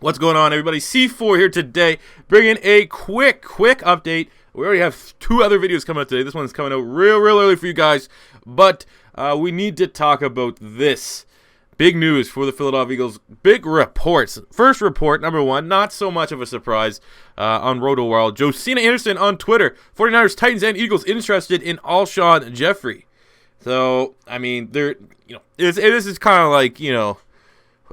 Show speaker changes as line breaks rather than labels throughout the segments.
What's going on, everybody? C4 here today, bringing a quick update. We already have 2 other videos coming out today. This one's coming out real early for you guys, but we need to talk about this. Big news for the Philadelphia Eagles. Big reports. First report, number 1, not so much of a surprise on RotoWorld. Josina Anderson on Twitter. 49ers, Titans, and Eagles interested in Alshon Jeffery. So, I mean, this is kind of like,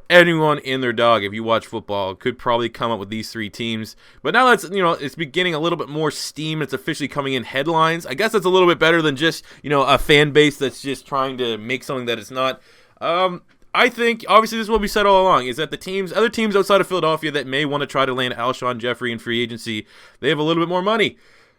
anyone in their dog, if you watch football, could probably come up with these 3 teams. But now that's, it's beginning a little bit more steam. It's officially coming in headlines. I guess that's a little bit better than just, a fan base that's just trying to make something that it's not. I think, obviously, this is what we said all along, is that the other teams outside of Philadelphia that may want to try to land Alshon Jeffery in free agency, they have a little bit more money.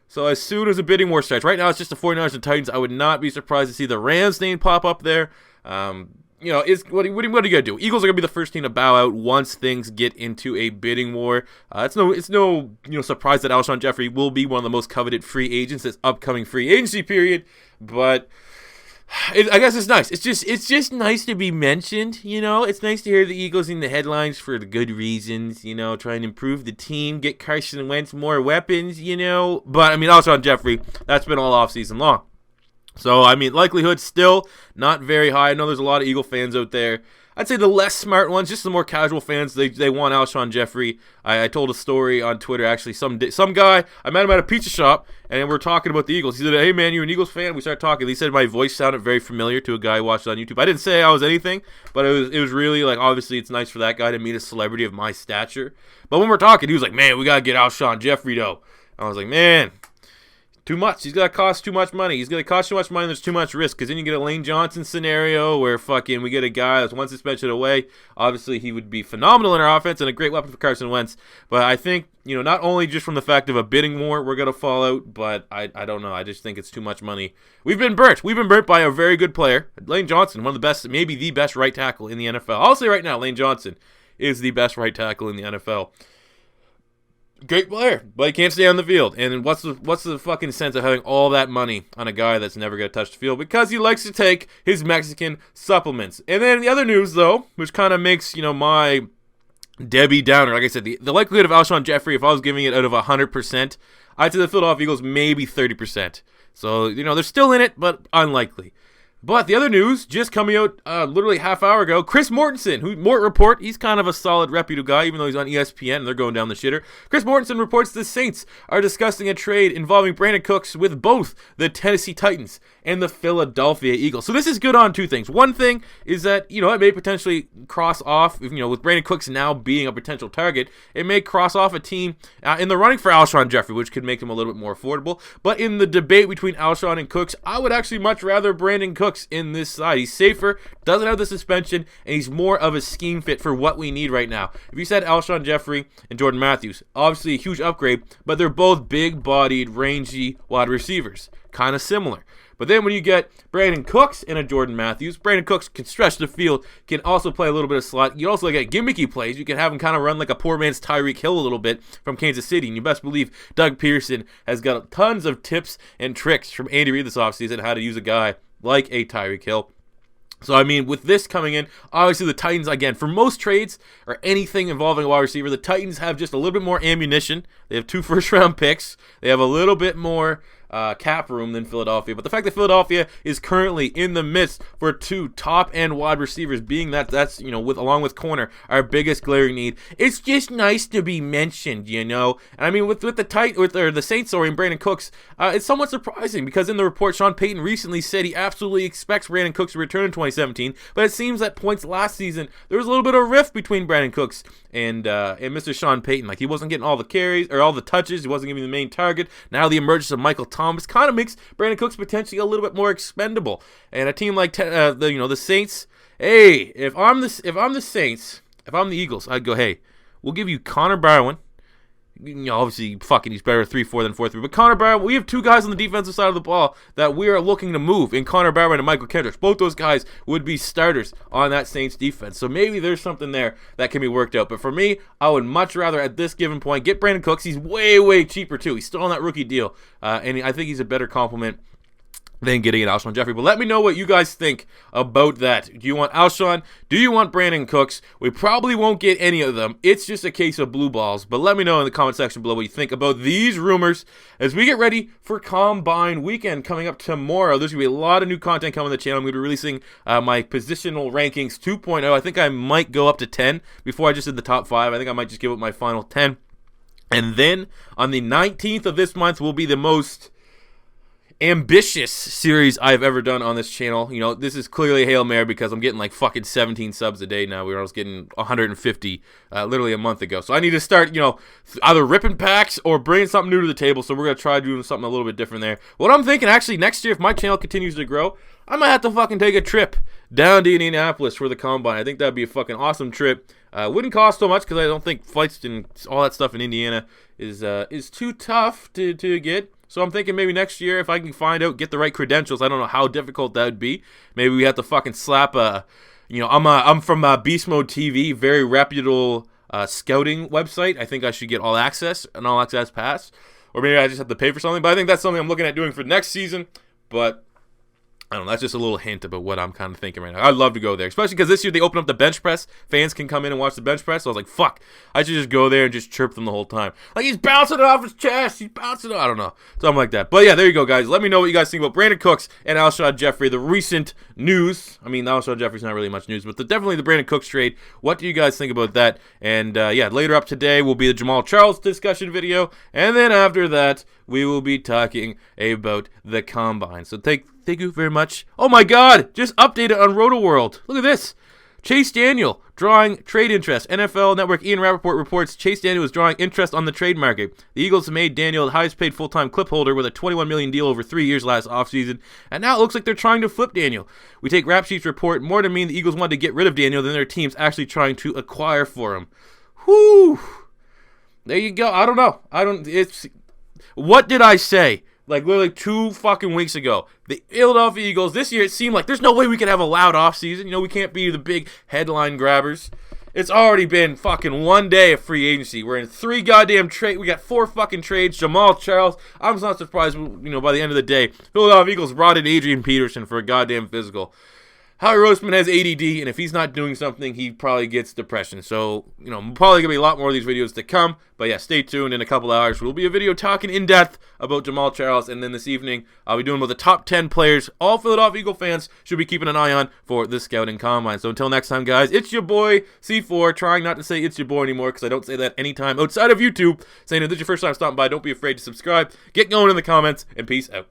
So as soon as the bidding war starts, right now it's just the 49ers and Titans. I would not be surprised to see the Rams name pop up there. What are you going to do? Eagles are going to be the first team to bow out once things get into a bidding war. It's no surprise that Alshon Jeffery will be one of the most coveted free agents this upcoming free agency period. But I guess it's nice. It's just nice to be mentioned. It's nice to hear the Eagles in the headlines for the good reasons. Trying to improve the team, get Carson Wentz more weapons. But I mean, Alshon Jeffery, that's been all offseason long. So, I mean, likelihood still not very high. I know there's a lot of Eagle fans out there. I'd say the less smart ones, just the more casual fans, they want Alshon Jeffery. I told a story on Twitter, actually. Some guy, I met him at a pizza shop, and we're talking about the Eagles. He said, "Hey, man, you an Eagles fan?" We started talking. He said my voice sounded very familiar to a guy who watched it on YouTube. I didn't say I was anything, but it was really, obviously it's nice for that guy to meet a celebrity of my stature. But when we're talking, he was like, "Man, we got to get Alshon Jeffery, though." I was like, man, too much. He's going to cost too much money. He's going to cost too much money. There's too much risk. Because then you get a Lane Johnson scenario where we get a guy that's one suspension away. Obviously, he would be phenomenal in our offense and a great weapon for Carson Wentz. But I think, not only just from the fact of a bidding war, we're going to fall out. But I don't know. I just think it's too much money. We've been burnt. We've been burnt by a very good player. Lane Johnson, one of the best, maybe the best right tackle in the NFL. I'll say right now, Lane Johnson is the best right tackle in the NFL. Great player, but he can't stay on the field. And what's the fucking sense of having all that money on a guy that's never going to touch the field because he likes to take his Mexican supplements? And then the other news, though, which kind of makes, my Debbie Downer, like I said, the likelihood of Alshon Jeffery, if I was giving it out of 100%, I'd say the Philadelphia Eagles maybe 30%. So, they're still in it, but unlikely. But the other news, just coming out literally half hour ago, Chris Mortensen, Mort Report, he's kind of a solid, reputable guy, even though he's on ESPN and they're going down the shitter. Chris Mortensen reports the Saints are discussing a trade involving Brandin Cooks with both the Tennessee Titans and the Philadelphia Eagles. So this is good on 2 things. One thing is that, it may potentially cross off, with Brandin Cooks now being a potential target, it may cross off a team in the running for Alshon Jeffery, which could make him a little bit more affordable. But in the debate between Alshon and Cooks, I would actually much rather Brandin Cooks in this side. He's safer, doesn't have the suspension, and he's more of a scheme fit for what we need right now. If you said Alshon Jeffery and Jordan Matthews, obviously a huge upgrade, but they're both big-bodied, rangy wide receivers. Kind of similar. But then when you get Brandin Cooks and a Jordan Matthews, Brandin Cooks can stretch the field, can also play a little bit of slot. You also get gimmicky plays. You can have him kind of run like a poor man's Tyreek Hill a little bit from Kansas City. And you best believe Doug Pearson has got tons of tips and tricks from Andy Reid this offseason on how to use a guy like a Tyreek Hill. So, I mean, with this coming in, obviously the Titans, again, for most trades or anything involving a wide receiver, the Titans have just a little bit more ammunition. They have 2 first-round picks. They have a little bit more cap room than Philadelphia. But the fact that Philadelphia is currently in the midst for 2 top-end wide receivers, being that's along with corner, our biggest glaring need, it's just nice to be mentioned, And I mean, with the Saints story and Brandin Cooks, it's somewhat surprising because in the report, Sean Payton recently said he absolutely expects Brandin Cooks to return in 2017. But it seems that points last season there was a little bit of rift between Brandin Cooks and Mr. Sean Payton. Like, he wasn't getting all the carries or all the touches. He wasn't giving the main target. Now the emergence of Michael Thomas kind of makes Brandin Cooks potentially a little bit more expendable. And a team like the Saints, hey, if I'm the Saints, if I'm the Eagles, I'd go, hey, we'll give you Connor Barwin. Obviously, he's better 3-4 than 4-3. But Connor Barwin, we have 2 guys on the defensive side of the ball that we are looking to move in Connor Barwin and Michael Kendricks. Both those guys would be starters on that Saints defense. So maybe there's something there that can be worked out. But for me, I would much rather at this given point get Brandin Cooks. He's way cheaper too. He's still on that rookie deal. And I think he's a better complement than getting an Alshon Jeffery. But let me know what you guys think about that. Do you want Alshon? Do you want Brandin Cooks? We probably won't get any of them. It's just a case of blue balls. But let me know in the comment section below what you think about these rumors as we get ready for Combine Weekend coming up tomorrow. There's going to be a lot of new content coming on the channel. I'm going to be releasing my positional rankings 2.0. I think I might go up to 10 before I just did the top 5. I think I might just give it my final 10. And then on the 19th of this month will be the most ambitious series I've ever done on this channel. You know, this is clearly a Hail Mary because I'm getting like fucking 17 subs a day now. I was getting 150 literally a month ago. So I need to start, you know, either ripping packs or bringing something new to the table. So we're going to try doing something a little bit different there. What I'm thinking, actually, next year, if my channel continues to grow, I might have to fucking take a trip down to Indianapolis for the Combine. I think that'd be a fucking awesome trip. Wouldn't cost so much because I don't think flights and all that stuff in Indiana is too tough to get. So I'm thinking maybe next year, if I can find out, get the right credentials. I don't know how difficult that would be. Maybe we have to fucking slap a, you know, I'm from Beast Mode TV, very reputable scouting website. I think I should get all access, an all access pass, or maybe I just have to pay for something. But I think that's something I'm looking at doing for next season. But I don't know, that's just a little hint about what I'm kind of thinking right now. I'd love to go there, especially because this year they open up the bench press. Fans can come in and watch the bench press. So I was like, fuck, I should just go there and just chirp them the whole time. Like, he's bouncing it off his chest. He's bouncing it. I don't know. Something like that. But yeah, there you go, guys. Let me know what you guys think about Brandin Cooks and Alshon Jeffery. The recent news. I mean, Alshon Jeffery's not really much news, but definitely the Brandin Cooks trade. What do you guys think about that? And yeah, later up today will be the Jamal Charles discussion video. And then after that, we will be talking about the Combine. So thank you very much. Oh my God, just updated on RotoWorld. Look at this. Chase Daniel drawing trade interest. NFL Network Ian Rappaport reports Chase Daniel is drawing interest on the trade market. The Eagles made Daniel the highest paid full-time clip holder with a $21 million deal over 3 years last offseason, and now it looks like they're trying to flip Daniel. We take Rap Sheet's report more to mean the Eagles wanted to get rid of Daniel than their team's actually trying to acquire for him. Whew. There you go. I don't know. What did I say? Like, literally 2 fucking weeks ago. The Philadelphia Eagles, this year it seemed like there's no way we could have a loud offseason. You know, we can't be the big headline grabbers. It's already been fucking 1 day of free agency. We're in 3 goddamn trades. We got 4 fucking trades. Jamal Charles. I'm not surprised, you know, by the end of the day, Philadelphia Eagles brought in Adrian Peterson for a goddamn physical. Howie Roseman has ADD, and if he's not doing something, he probably gets depression. So, you know, probably going to be a lot more of these videos to come. But yeah, stay tuned. In a couple hours, there will be a video talking in depth about Jamal Charles. And then this evening, I'll be doing about the top 10 players all Philadelphia Eagle fans should be keeping an eye on for the Scouting Combine. So until next time, guys, it's your boy, C4, trying not to say it's your boy anymore because I don't say that anytime outside of YouTube. Saying if this is your first time stopping by, don't be afraid to subscribe. Get going in the comments, and peace out.